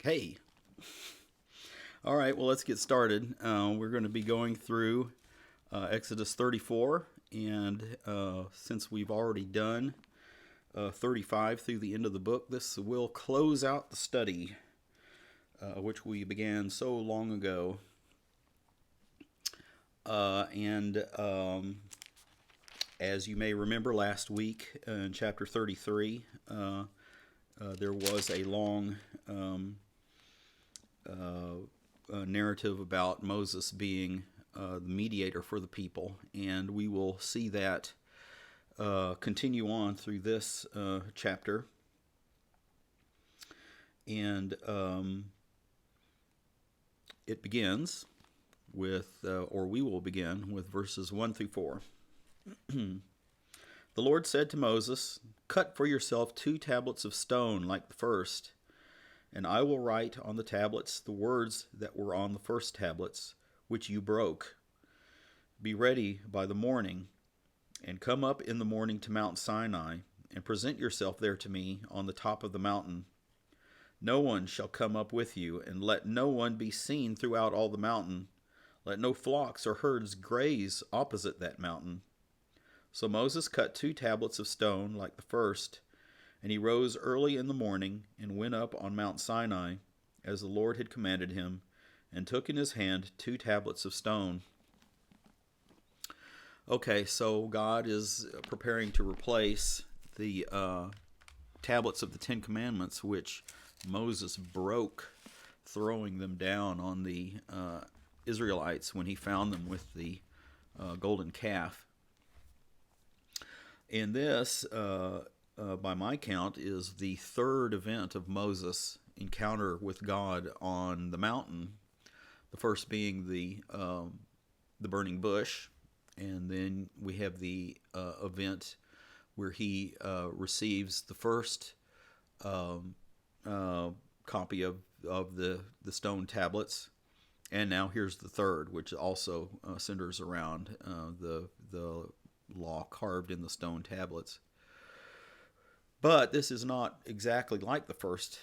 Hey, all right, well, let's get started. We're going to be going through Exodus 34, and since we've already done 35 through the end of the book, this will close out the study, which we began so long ago. And as you may remember, last week in chapter 33, there was a long narrative about Moses being the mediator for the people, and we will see that continue on through this chapter. And it begins with, or we will begin with verses 1 through 4. The Lord said to Moses, "Cut for yourself 2 tablets of stone like the first, and I will write on the tablets the words that were on the first tablets, which you broke. Be ready by the morning, and come up in the morning to Mount Sinai, and present yourself there to me on the top of the mountain. No one shall come up with you, and let no one be seen throughout all the mountain. Let no flocks or herds graze opposite that mountain." So Moses cut 2 tablets of stone like the first, and he rose early in the morning and went up on Mount Sinai, as the Lord had commanded him, and took in his hand 2 tablets of stone. Okay, so God is preparing to replace the tablets of the 10 Commandments, which Moses broke, throwing them down on the Israelites when he found them with the golden calf. And this, by my count, is the 3rd event of Moses' encounter with God on the mountain. The first being the burning bush, and then we have the event where he receives the first copy of the stone tablets, and now here's the third, which also centers around the law carved in the stone tablets. But this is not exactly like the first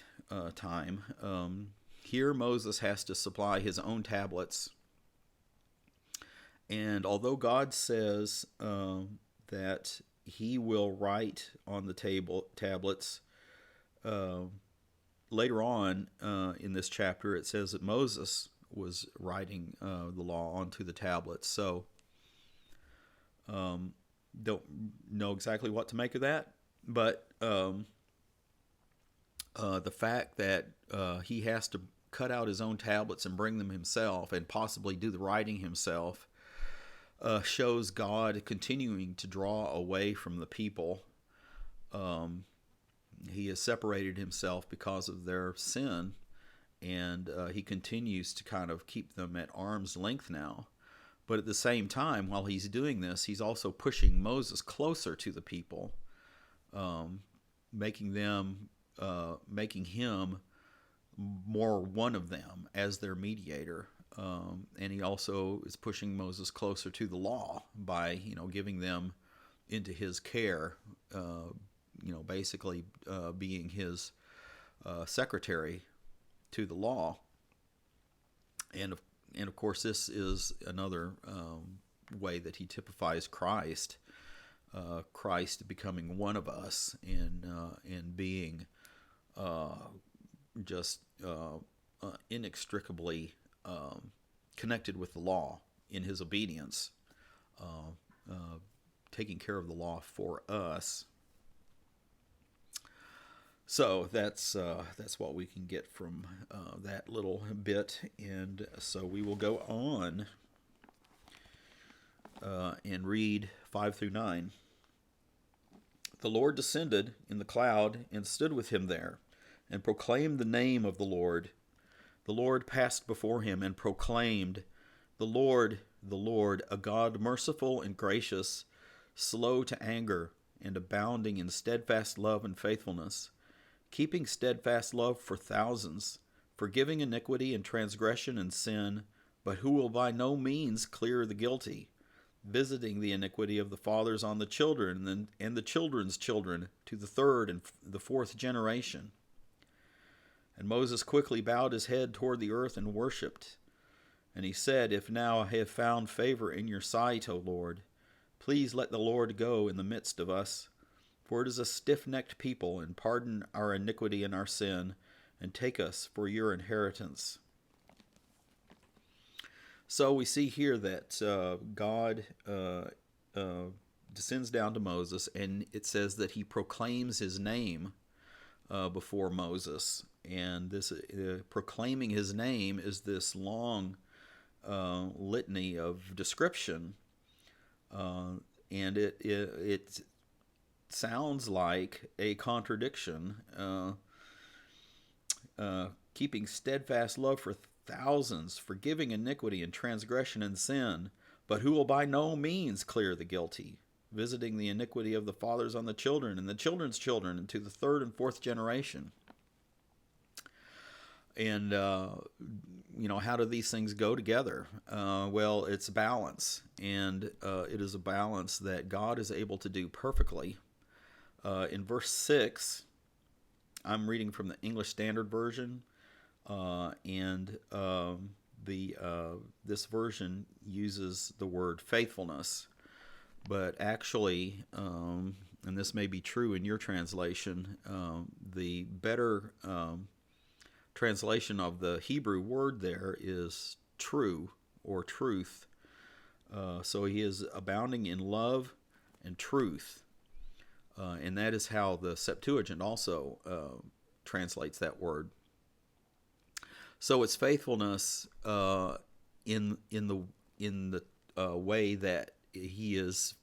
time. Here Moses has to supply his own tablets. And although God says that he will write on the tablets, later on in this chapter it says that Moses was writing the law onto the tablets. So don't know exactly what to make of that, but the fact that he has to cut out his own tablets and bring them himself and possibly do the writing himself shows God continuing to draw away from the people. He has separated himself because of their sin, and he continues to kind of keep them at arm's length now. But at the same time, while he's doing this, he's also pushing Moses closer to the people, making him more one of them as their mediator. And he also is pushing Moses closer to the law by, giving them into his care, basically being his secretary to the law. And of course, this is another way that he typifies Christ. Christ becoming one of us and being just inextricably connected with the law in his obedience, taking care of the law for us. So that's what we can get from that little bit, and so we will go on and read 5 through 9. The Lord descended in the cloud and stood with him there, and proclaimed the name of the Lord. The Lord passed before him and proclaimed, the Lord, a God merciful and gracious, slow to anger, and abounding in steadfast love and faithfulness, keeping steadfast love for thousands, forgiving iniquity and transgression and sin, but who will by no means clear the guilty, visiting the iniquity of the fathers on the children and the children's children to the 3rd and the 4th generation. And Moses quickly bowed his head toward the earth and worshipped. And he said, If now I have found favor in your sight, O Lord, please let the Lord go in the midst of us. For it is a stiff-necked people, and pardon our iniquity and our sin, and take us for your inheritance. So we see here that God descends down to Moses, and it says that he proclaims his name before Moses. And this proclaiming his name is this long litany of description, and it sounds like a contradiction. Keeping steadfast love for thousands, forgiving iniquity and transgression and sin, but who will by no means clear the guilty, visiting the iniquity of the fathers on the children and the children's children into the third and fourth generation. And, how do these things go together? Well, it's balance, and it is a balance that God is able to do perfectly. In verse 6, I'm reading from the English Standard Version, and this version uses the word faithfulness, but actually, and this may be true in your translation, the better translation of the Hebrew word there is true or truth. So he is abounding in love and truth. And that is how the Septuagint also translates that word. So it's faithfulness in the way that he is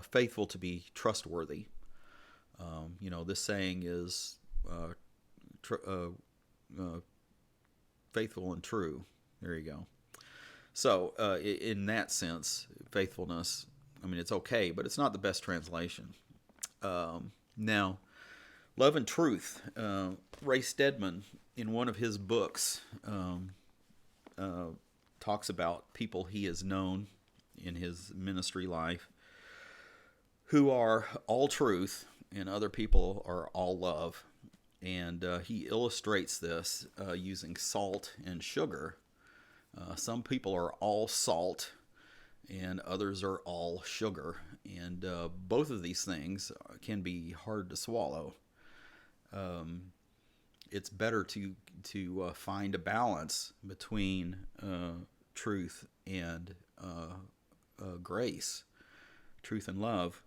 faithful to be trustworthy. This saying is faithful and true. There you go. So in that sense, faithfulness, it's okay, but it's not the best translation. Now, love and truth. Ray Stedman, in one of his books, talks about people he has known in his ministry life who are all truth and other people are all love. And he illustrates this using salt and sugar. Some people are all salt and others are all sugar. And both of these things can be hard to swallow. It's better to find a balance between truth and grace, truth and love.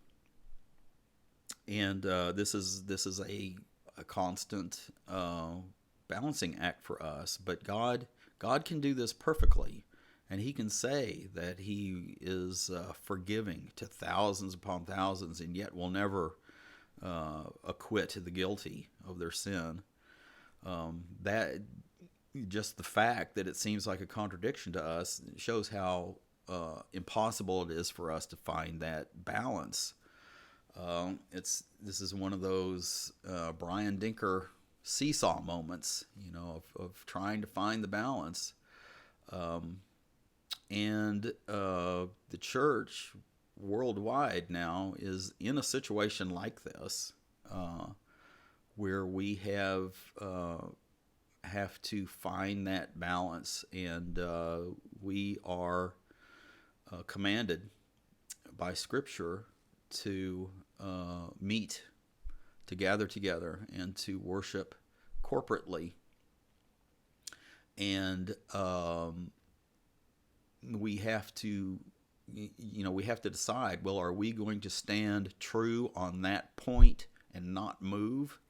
And this is a constant balancing act for us. But God can do this perfectly. And he can say that he is forgiving to thousands upon thousands, and yet will never acquit the guilty of their sin. That just the fact that it seems like a contradiction to us shows how impossible it is for us to find that balance. This is one of those Brian Dinker seesaw moments, of trying to find the balance. And the church worldwide now is in a situation like this, where we have to find that balance, and we are commanded by Scripture to meet, to gather together, and to worship corporately. And we have to decide, well, are we going to stand true on that point and not move?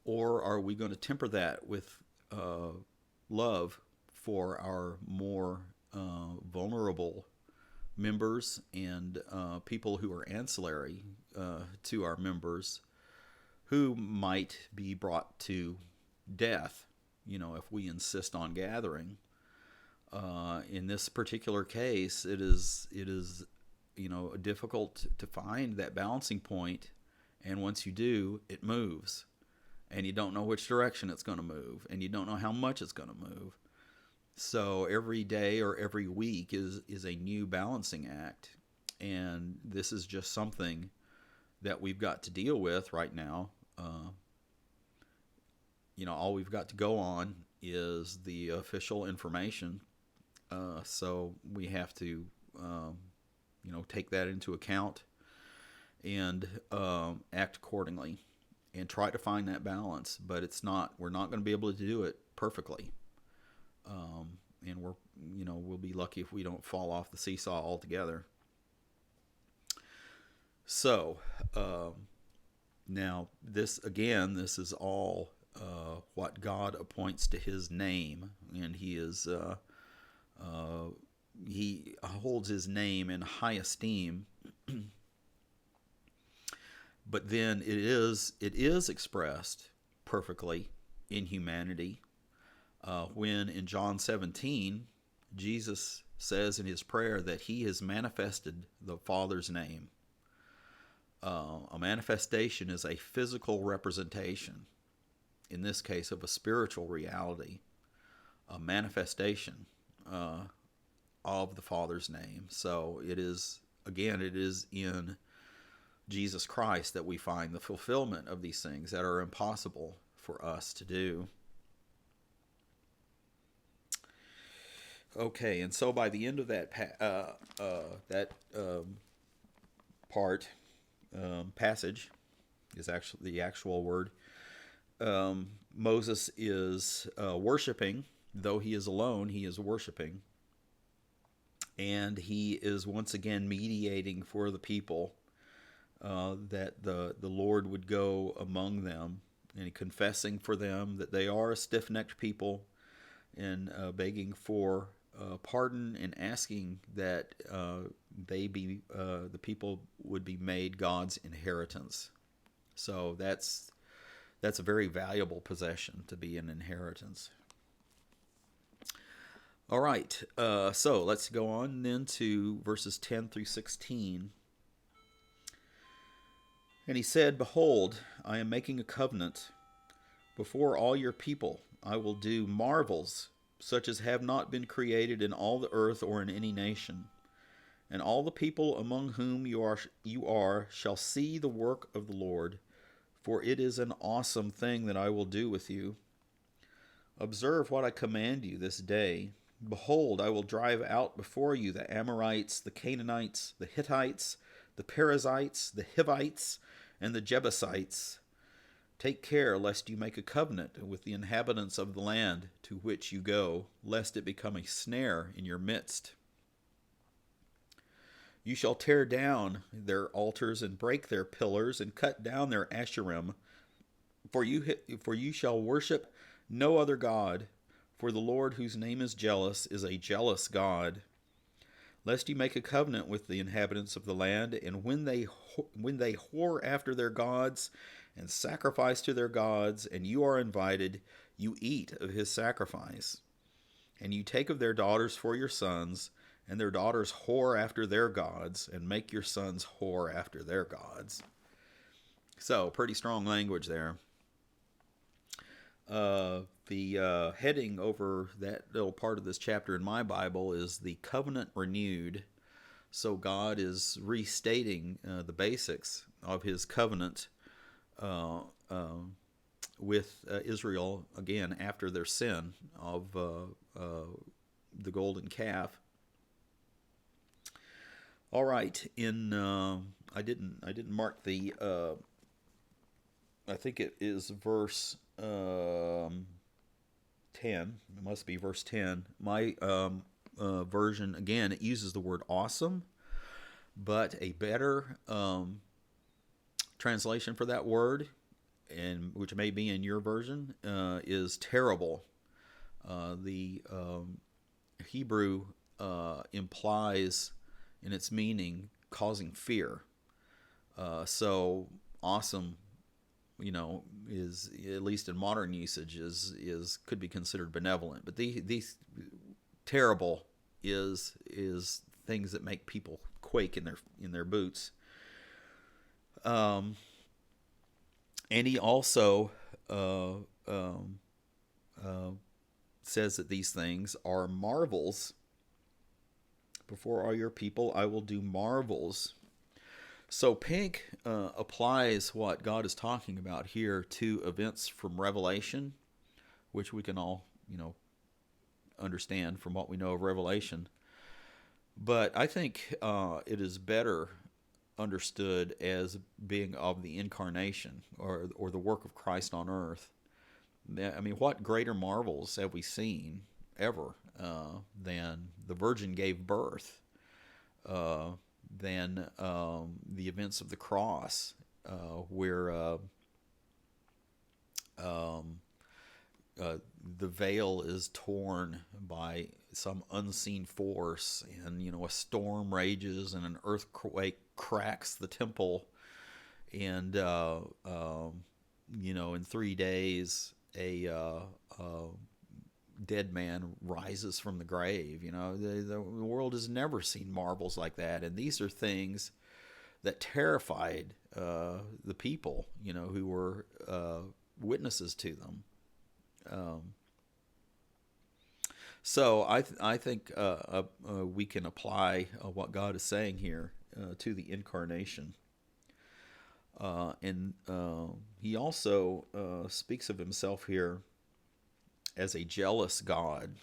Or are we going to temper that with love for our more vulnerable members and people who are ancillary to our members, who might be brought to death, if we insist on gathering? In this particular case, it is difficult to find that balancing point, and once you do, it moves, and you don't know which direction it's going to move, and you don't know how much it's going to move. So every day or every week is a new balancing act, and this is just something that we've got to deal with right now. all we've got to go on is the official information. So we have to, take that into account and act accordingly and try to find that balance. But we're not going to be able to do it perfectly. And we'll be lucky if we don't fall off the seesaw altogether. So, now this is all what God appoints to His name, and He holds His name in high esteem. But then it is expressed perfectly in humanity when in John 17 Jesus says in His prayer that He has manifested the Father's name. A manifestation is a physical representation, in this case of a spiritual reality, a manifestation of the Father's name. So it is in Jesus Christ that we find the fulfillment of these things that are impossible for us to do. Okay, and so by the end of that passage is actually the actual word. Moses is worshiping, though he is alone. He is worshiping, and he is once again mediating for the people that the Lord would go among them, and confessing for them that they are a stiff-necked people, and begging for pardon and asking that the people would be made God's inheritance. So that's a very valuable possession to be an inheritance. All right, so let's go on then to verses 10 through 16. And he said, "Behold, I am making a covenant before all your people. I will do marvels such as have not been created in all the earth or in any nation. And all the people among whom you are shall see the work of the Lord, for it is an awesome thing that I will do with you. Observe what I command you this day. Behold, I will drive out before you the Amorites, the Canaanites, the Hittites, the Perizzites, the Hivites, and the Jebusites. Take care lest you make a covenant with the inhabitants of the land to which you go, lest it become a snare in your midst. You shall tear down their altars and break their pillars and cut down their Asherim, for you shall worship no other God, for the Lord whose name is a jealous God. Lest you make a covenant with the inhabitants of the land, and when they whore after their gods and sacrifice to their gods, and you are invited, you eat of his sacrifice. And you take of their daughters for your sons, and their daughters whore after their gods, and make your sons whore after their gods." So, pretty strong language there. The heading over that little part of this chapter in my Bible is the covenant renewed. So God is restating the basics of his covenant with Israel, again, after their sin of the golden calf. All right, I didn't mark the I think it is verse 10. It must be verse 10. My version, again, it uses the word awesome, but a better translation for that word, and which may be in your version, is terrible. The Hebrew implies in its meaning causing fear. So awesome, is, at least in modern usage, is could be considered benevolent. But these terrible is things that make people quake in their boots. And he also says that these things are marvels. Before all your people, I will do marvels. So Pink applies what God is talking about here to events from Revelation which we can all, understand from what we know of Revelation. But I think it is better understood as being of the incarnation, or the work of Christ on earth. I mean, what greater marvels have we seen ever than the Virgin gave birth, than the events of the cross, where the veil is torn by some unseen force, and a storm rages, and an earthquake cracks the temple, and in 3 days a dead man rises from the grave. The world has never seen marvels like that, and these are things that terrified the people, who were witnesses to them. So I think we can apply what God is saying here to the incarnation. And he also speaks of himself here as a jealous God.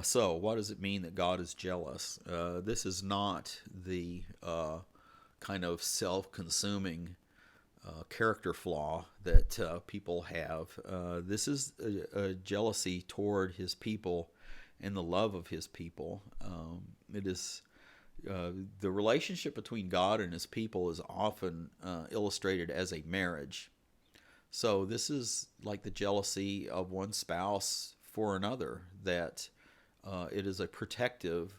So what does it mean that God is jealous? This is not the kind of self-consuming character flaw that people have. This is a jealousy toward his people and the love of his people. It is the relationship between God and his people is often illustrated as a marriage. So this is like the jealousy of one spouse for another, that it is a protective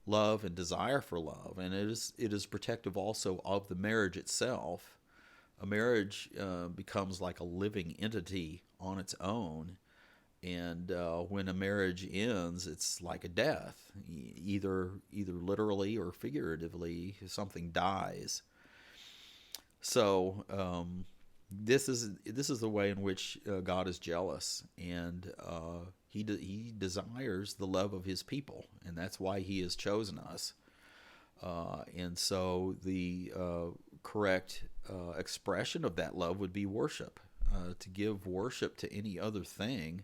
love and desire for love, and it is protective also of the marriage itself. A marriage becomes like a living entity on its own, and when a marriage ends, it's like a death. Either literally or figuratively, something dies. So this is the way in which God is jealous, and he desires the love of his people, and that's why he has chosen us. And so the correct expression of that love would be worship. To give worship to any other thing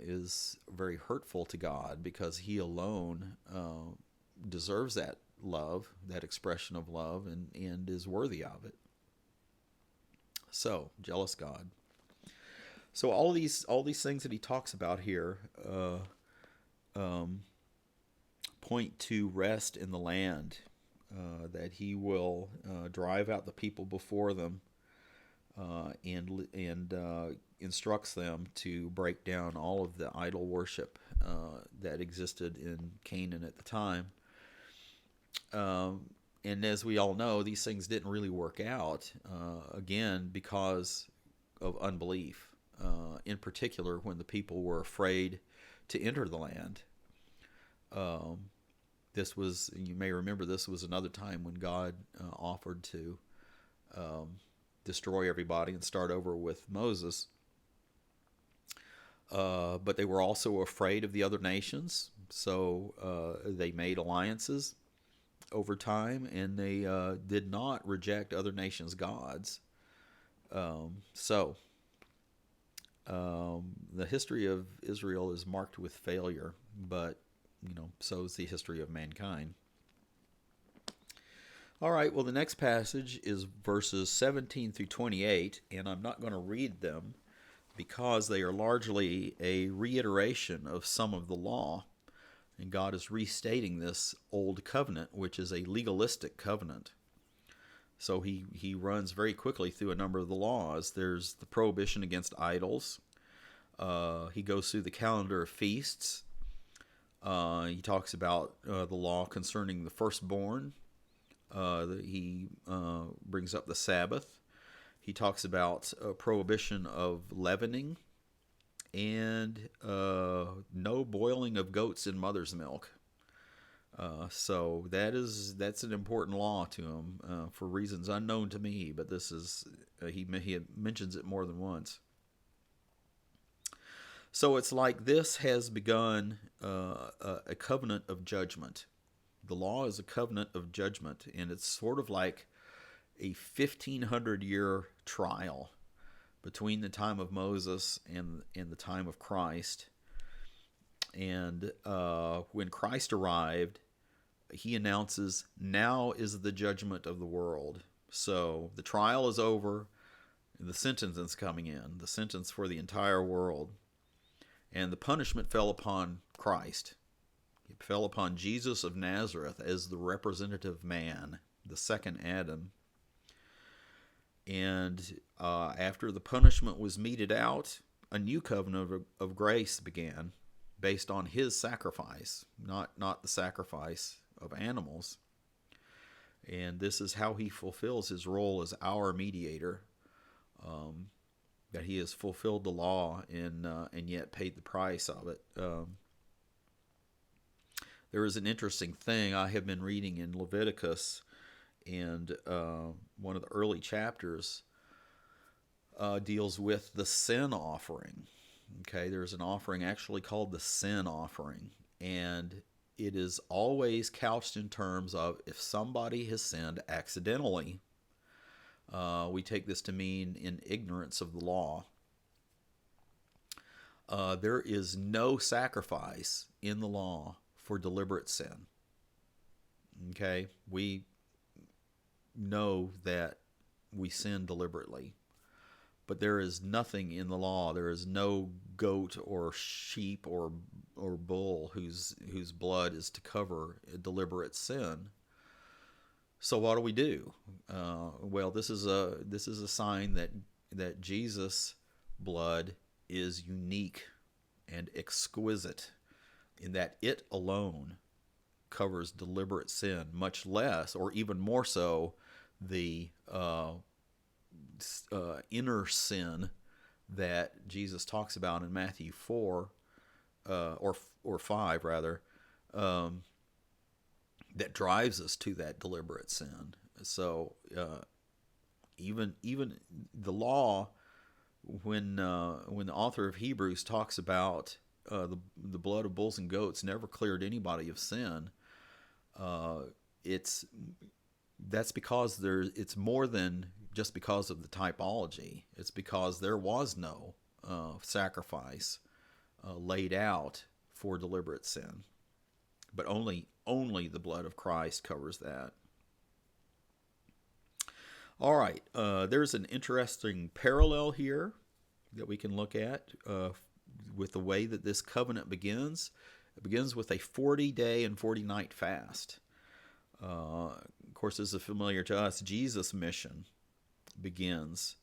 is very hurtful to God, because he alone deserves that love, that expression of love, and is worthy of it. So, jealous God. So all these things that he talks about here point to rest in the land, that he will drive out the people before them, and instructs them to break down all of the idol worship that existed in Canaan at the time. And as we all know, these things didn't really work out, again, because of unbelief, in particular when the people were afraid to enter the land. This was, you may remember, this was another time when God offered to destroy everybody and start over with Moses. But they were also afraid of the other nations, so they made alliances over time, and they did not reject other nations' gods. So the history of Israel is marked with failure, but so is the history of mankind. All right, well, the next passage is verses 17 through 28, and I'm not going to read them because they are largely a reiteration of some of the law. And God is restating this old covenant, which is a legalistic covenant. So he runs very quickly through a number of the laws. There's the prohibition against idols. He goes through the calendar of feasts. He talks about the law concerning the firstborn. He brings up the Sabbath. He talks about prohibition of leavening, and no boiling of goats in mother's milk. So that's an important law to him for reasons unknown to me, but this is he mentions it more than once. So it's like this has begun a covenant of judgment. The law is a covenant of judgment, and it's sort of like a 1,500-year trial between the time of Moses and the time of Christ. And when Christ arrived, he announces, "Now is the judgment of the world." So the trial is over. The sentence is coming in, the sentence for the entire world. And the punishment fell upon Christ. It fell upon Jesus of Nazareth as the representative man, the second Adam. And after the punishment was meted out, a new covenant of grace began based on his sacrifice, not the sacrifice of animals. And this is how he fulfills his role as our mediator, that he has fulfilled the law and yet paid the price of it. There is an interesting thing I have been reading in Leviticus, and one of the early chapters deals with the sin offering. Okay, there's an offering actually called the sin offering, and it is always couched in terms of if somebody has sinned accidentally. We take this to mean in ignorance of the law. There is no sacrifice in the law for deliberate sin. Okay, we know that we sin deliberately, but there is nothing in the law. There is no goat or sheep or bull whose blood is to cover a deliberate sin. So what do we do? Well, this is a sign that Jesus' blood is unique and exquisite, in that it alone covers deliberate sin, much less, or even more so, the inner sin that Jesus talks about in Matthew 4 or 5 rather, that drives us to that deliberate sin. So even the law, when the author of Hebrews talks about the blood of bulls and goats never cleared anybody of sin, that's because it's more than just because of the typology. It's because there was no sacrifice laid out for deliberate sin, but only the blood of Christ covers that. All right, there's an interesting parallel here that we can look at with the way that this covenant begins. It begins with a 40-day and 40-night fast. Of course, this is familiar to us. Jesus' mission begins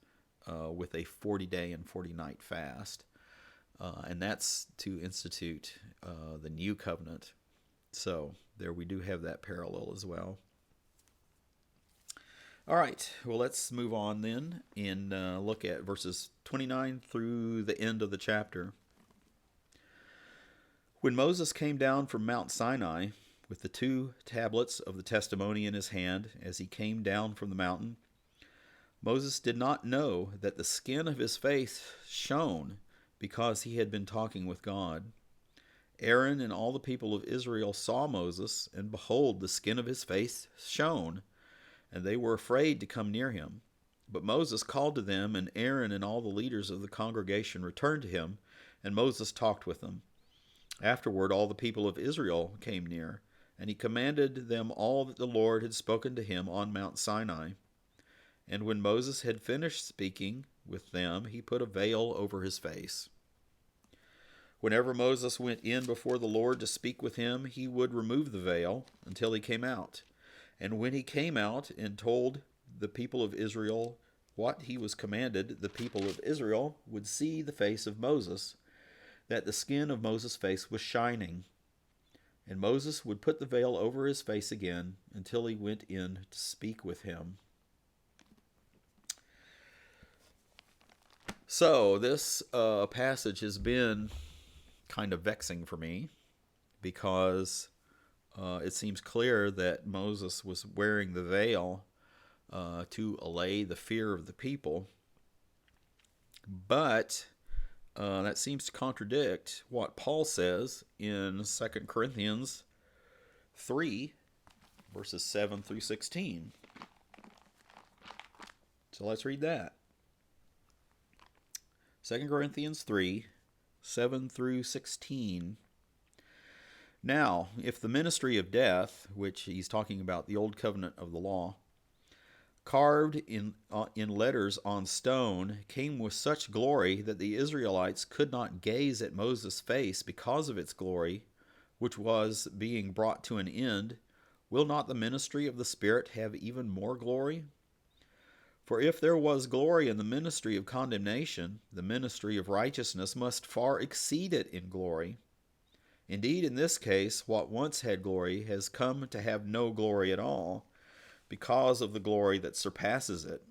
with a 40-day and 40-night fast, and that's to institute the new covenant. So there we do have that parallel as well. All right, well, let's move on then and look at verses 29 through the end of the chapter. When Moses came down from Mount Sinai with the 2 tablets of the testimony in his hand as he came down from the mountain, Moses did not know that the skin of his face shone because he had been talking with God. Aaron and all the people of Israel saw Moses, and behold, the skin of his face shone, and they were afraid to come near him. But Moses called to them, and Aaron and all the leaders of the congregation returned to him, and Moses talked with them. Afterward, all the people of Israel came near, and he commanded them all that the Lord had spoken to him on Mount Sinai. And when Moses had finished speaking with them, he put a veil over his face. Whenever Moses went in before the Lord to speak with him, he would remove the veil until he came out. And when he came out and told the people of Israel what he was commanded, the people of Israel would see the face of Moses, that the skin of Moses' face was shining. And Moses would put the veil over his face again until he went in to speak with him. So this passage has been kind of vexing for me, because it seems clear that Moses was wearing the veil to allay the fear of the people. But that seems to contradict what Paul says in 2 Corinthians 3, verses 7 through 16. So let's read that. 2 Corinthians 3, 7 through 16. Now, if the ministry of death, which he's talking about the old covenant of the law, carved in letters on stone, came with such glory that the Israelites could not gaze at Moses' face because of its glory, which was being brought to an end, will not the ministry of the Spirit have even more glory? For if there was glory in the ministry of condemnation, the ministry of righteousness must far exceed it in glory. Indeed, in this case, what once had glory has come to have no glory at all, because of the glory that surpasses it.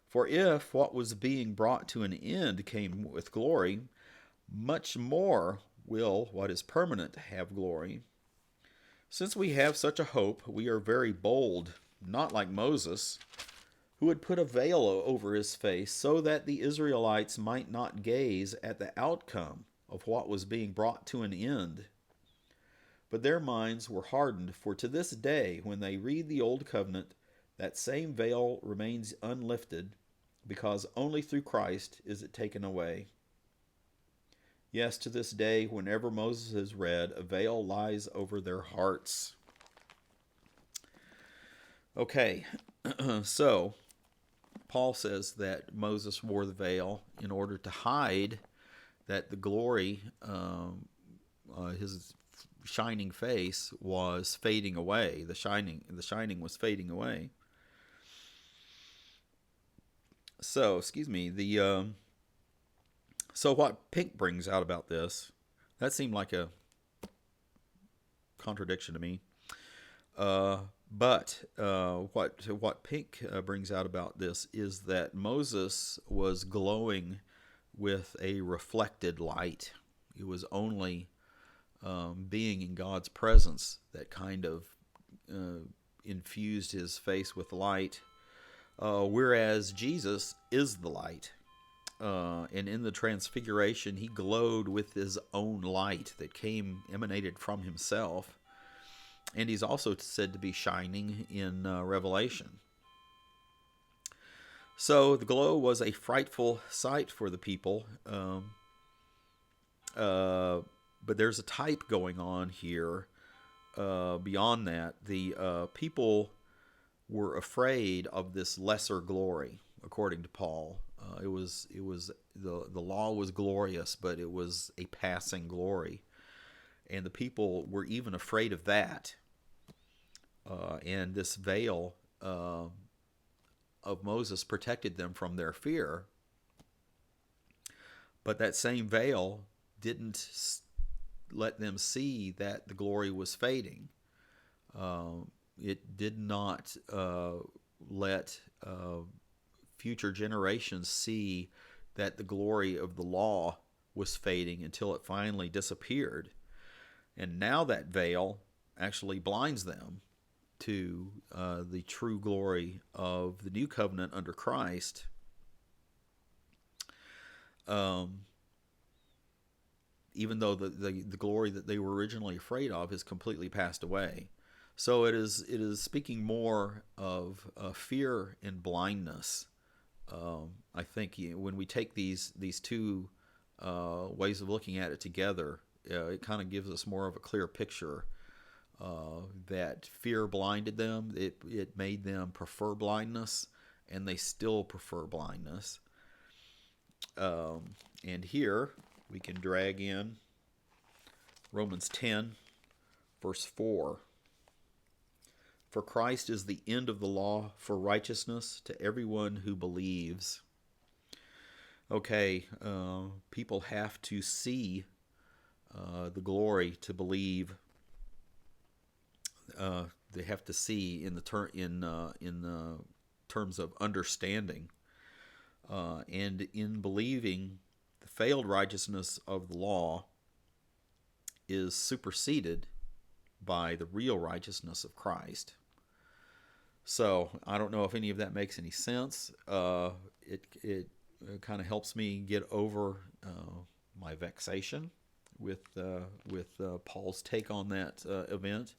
For if what was being brought to an end came with glory, much more will what is permanent have glory. Since we have such a hope, we are very bold, not like Moses, who had put a veil over his face so that the Israelites might not gaze at the outcome of what was being brought to an end. But their minds were hardened, for to this day, when they read the Old Covenant, that same veil remains unlifted, because only through Christ is it taken away. Yes, to this day, whenever Moses is read, a veil lies over their hearts. Okay, so Paul says that Moses wore the veil in order to hide that the glory, his shining face, was fading away. The shining was fading away. So, so what Pink brings out about this, that seemed like a contradiction to me. But what Pink brings out about this is that Moses was glowing with a reflected light. It was only being in God's presence that kind of infused his face with light, whereas Jesus is the light. And in the transfiguration, he glowed with his own light that emanated from himself. And he's also said to be shining in Revelation. So the glow was a frightful sight for the people. But there's a type going on here. Beyond that, the people were afraid of this lesser glory, according to Paul. It was the law was glorious, but it was a passing glory, and the people were even afraid of that. And this veil of Moses protected them from their fear. But that same veil didn't let them see that the glory was fading. It did not let future generations see that the glory of the law was fading until it finally disappeared. And now that veil actually blinds them to the true glory of the new covenant under Christ. Even though the glory that they were originally afraid of has completely passed away. So it is speaking more of fear and blindness. I think when we take these two ways of looking at it together, it kind of gives us more of a clear picture that fear blinded them. It made them prefer blindness, and they still prefer blindness. And here we can drag in Romans 10, verse 4. For Christ is the end of the law for righteousness to everyone who believes. Okay, people have to see the glory to believe. They have to see in the terms of understanding, and in believing, the failed righteousness of the law is superseded by the real righteousness of Christ. So I don't know if any of that makes any sense. It kind of helps me get over my vexation with Paul's take on that event.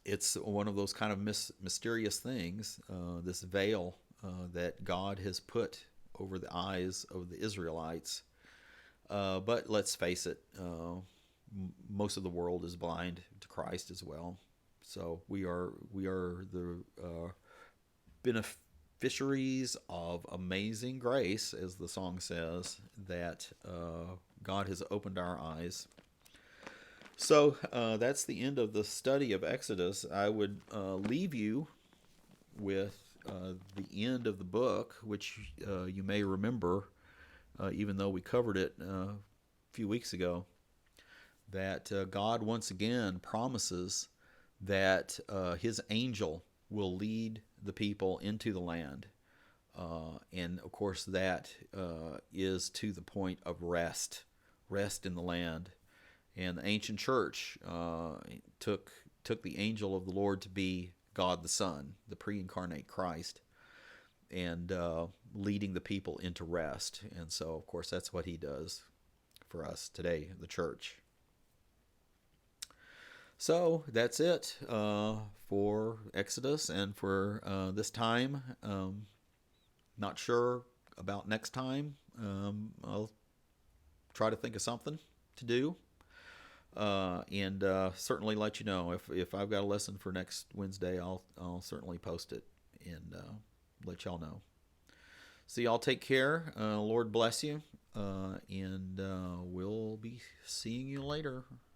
It's one of those kind of mysterious things, this veil that God has put over the eyes of the Israelites. But let's face it, most of the world is blind to Christ as well. So we are the beneficiaries of amazing grace, as the song says, that God has opened our eyes. So that's the end of the study of Exodus. I would leave you with the end of the book, which you may remember, even though we covered it a few weeks ago, that God once again promises that his angel will lead the people into the land. And of course, that is to the point of rest in the land. And the ancient church took the angel of the Lord to be God the Son, the pre-incarnate Christ, and leading the people into rest. And so, of course, that's what he does for us today, the church. So that's it for Exodus and for this time. Not sure about next time. I'll try to think of something to do. And certainly let you know if I've got a lesson for next Wednesday. I'll certainly post it and let y'all know. So y'all take care. Lord bless you, and we'll be seeing you later.